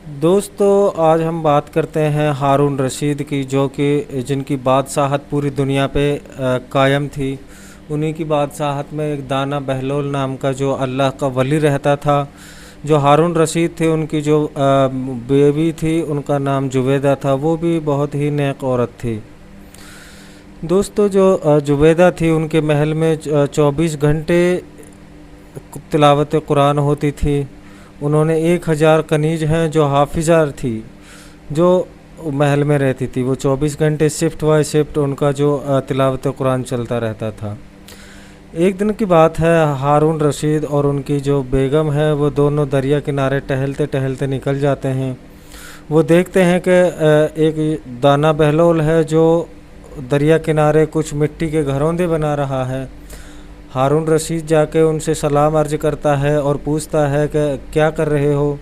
दोस्तों, आज हम बात करते हैं हारून रशीद की, जो कि जिनकी बादशाहत पूरी दुनिया पे कायम थी। उन्हीं की बादशाहत में एक दाना बहलोल नाम का जो अल्लाह का वली रहता था। जो हारून रशीद थे, उनकी जो बेबी थी, उनका नाम जुबैदा था। वो भी बहुत ही नेक औरत थी। दोस्तों, जो जुबैदा थी, उनके महल में 24 घंटे तिलावत कुरान होती थी। उन्होंने 1000 कनीज हैं जो हाफिज़ा थी, जो महल में रहती थी। वो 24 घंटे शिफ्ट बाय शिफ्ट उनका जो तिलावत कुरान चलता रहता था। एक दिन की बात है, हारून रशीद और उनकी जो बेगम है, वो दोनों दरिया किनारे टहलते टहलते निकल जाते हैं। वो देखते हैं कि एक दाना बहलोल है जो दरिया किनारे कुछ मिट्टी के घरौंदे बना रहा है। हारून रशीद जाके उनसे सलाम अर्ज करता है और पूछता है कि क्या कर रहे हो।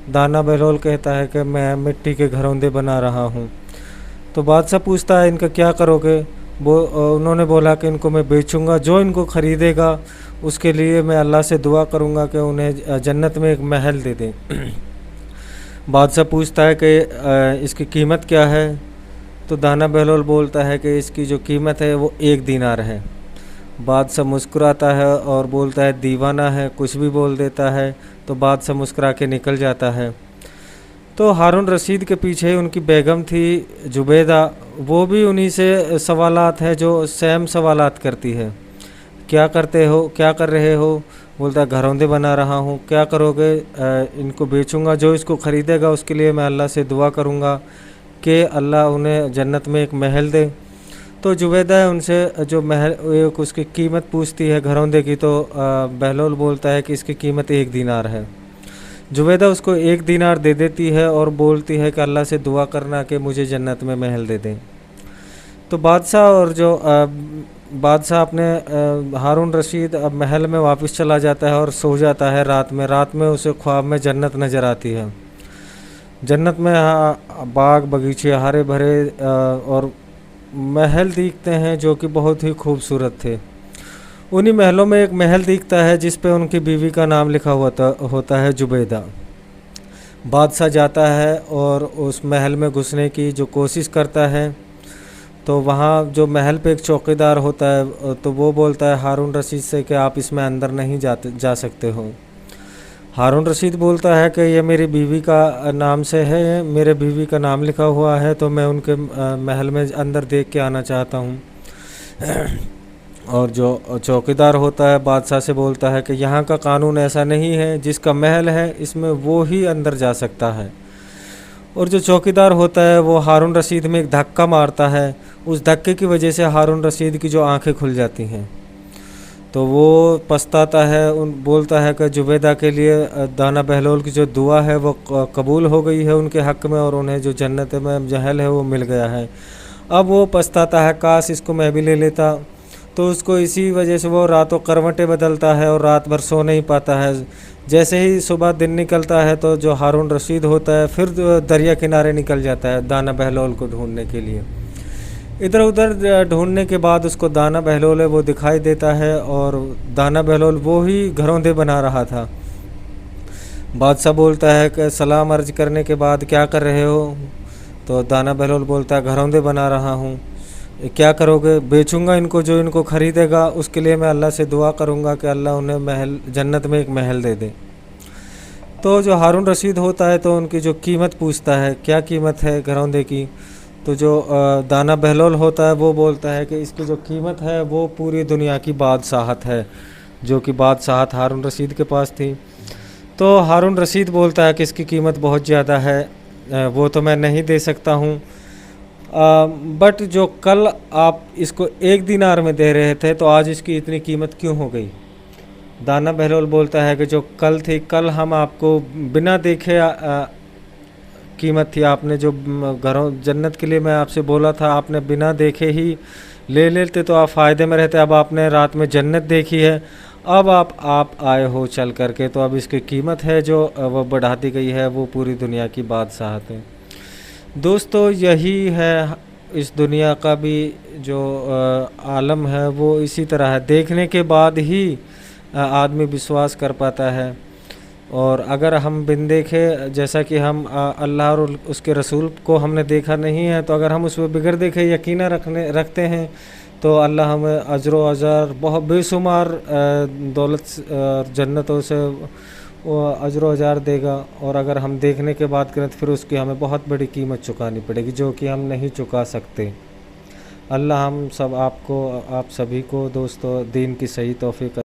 दाना बहलोल कहता है कि मैं मिट्टी के घरौंदे बना रहा हूँ। तो बादशाह पूछता है, इनका क्या करोगे। वो उन्होंने बोला कि इनको मैं बेचूंगा, जो इनको ख़रीदेगा उसके लिए मैं अल्लाह से दुआ करूँगा कि उन्हें जन्नत में एक महल दे दें। बादशाह पूछता है कि इसकी कीमत क्या है। तो दाना बहलोल बोलता है कि इसकी जो कीमत है वो 1 दीनार है। बादशाह मुस्कुराता है और बोलता है दीवाना है, कुछ भी बोल देता है। तो बादशाह मुस्कुरा के निकल जाता है। तो हारून रशीद के पीछे उनकी बेगम थी जुबैदा। वो भी उन्हीं से सवालात है जो सेम सवालात करती है। क्या करते हो, क्या कर रहे हो। बोलता है घरौंदे बना रहा हूँ। क्या करोगे। इनको बेचूंगा, जो इसको ख़रीदेगा उसके लिए मैं अल्लाह से दुआ करूँगा कि अल्लाह उन्हें जन्नत में एक महल दे। तो जुबैदा है उनसे जो महल एक उसकी कीमत पूछती है घरौंदे की। तो बहलोल बोलता है कि इसकी कीमत 1 दीनार है। जुबैदा उसको 1 दीनार दे देती है और बोलती है कि अल्लाह से दुआ करना कि मुझे जन्नत में महल दे दें। तो बादशाह अपने हारून रशीद अब महल में वापस चला जाता है और सो जाता है। रात में उसे ख्वाब में जन्नत नज़र आती है। जन्नत में बाग बगीचे हरे भरे और महल दिखते हैं जो कि बहुत ही खूबसूरत थे। उन्हीं महलों में एक महल दिखता है जिस पे उनकी बीवी का नाम लिखा हुआ होता है जुबैदा। बादशाह जाता है और उस महल में घुसने की जो कोशिश करता है। तो वहाँ जो महल पे एक चौकीदार होता है, तो वो बोलता है हारून रशीद से कि आप इसमें अंदर नहीं जा सकते हो। हारून रशीद बोलता है कि ये मेरी बीवी का नाम से है, मेरे बीवी का नाम लिखा हुआ है, तो मैं उनके महल में अंदर देख के आना चाहता हूँ। और जो चौकीदार होता है बादशाह से बोलता है कि यहाँ का कानून ऐसा नहीं है, जिसका महल है इसमें वो ही अंदर जा सकता है। और जो चौकीदार होता है वो हारून रशीद में एक धक्का मारता है। उस धक्के की वजह से हारून रशीद की जो आंखें खुल जाती हैं। तो वो पछताता है, बोलता है कि जुबैदा के लिए दाना बहलोल की जो दुआ है वो कबूल हो गई है उनके हक़ में, और उन्हें जो जन्नत में महल है वो मिल गया है। अब वो पछताता है, काश इसको मैं भी ले लेता। तो उसको इसी वजह से वो रातों करवटें बदलता है और रात भर सो नहीं पाता है। जैसे ही सुबह दिन निकलता है तो जो हारून रशीद होता है फिर दरिया किनारे निकल जाता है दाना बहलोल को ढूंढने के लिए। इधर उधर ढूंढने के बाद उसको दाना बहलोल है वो दिखाई देता है, और दाना बहलोल वो ही घरौंदे बना रहा था। बादशाह बोलता है कि सलाम अर्ज करने के बाद क्या कर रहे हो। तो दाना बहलोल बोलता है घरौंदे बना रहा हूँ। क्या करोगे। बेचूंगा इनको, जो इनको ख़रीदेगा उसके लिए मैं अल्लाह से दुआ करूँगा कि अल्लाह उन्हें महल जन्नत में एक महल दे दे। तो जो हारून रशीद होता है तो उनकी जो कीमत पूछता है, क्या कीमत है घरौंदे की। तो जो दाना बहलोल होता है वो बोलता है कि इसकी जो कीमत है वो पूरी दुनिया की बादशाहत है, जो कि बादशाहत हारून रशीद के पास थी। तो हारून रशीद बोलता है कि इसकी कीमत बहुत ज़्यादा है, वो तो मैं नहीं दे सकता हूँ। बट जो कल आप इसको 1 दीनार में दे रहे थे, तो आज इसकी इतनी कीमत क्यों हो गई। दाना बहलोल बोलता है कि जो कल थी, कल हम आपको बिना देखे कीमत थी। आपने जो घरों जन्नत के लिए मैं आपसे बोला था, आपने बिना देखे ही ले लेते तो आप फ़ायदे में रहते। अब आपने रात में जन्नत देखी है, अब आप आए हो चल करके, तो अब इसकी कीमत है जो वो बढ़ा दी गई है, वो पूरी दुनिया की बादशाहत है। दोस्तों, यही है इस दुनिया का भी जो आलम है, वो इसी तरह है। देखने के बाद ही आदमी विश्वास कर पाता है। और अगर हम बिन देखे, जैसा कि हम अल्लाह और उसके रसूल को हमने देखा नहीं है, तो अगर हम उस पर बगैर देखे यकीन रखते हैं तो अल्लाह हमें अजर अज़र बहुत बेशुमार दौलत और जन्नतों से वो अजर अज़र देगा। और अगर हम देखने के बाद करें तो फिर उसकी हमें बहुत बड़ी कीमत चुकानी पड़ेगी, जो कि हम नहीं चुका सकते। अल्लाह हम सब आप सभी को दोस्तों दीन की सही तौफीक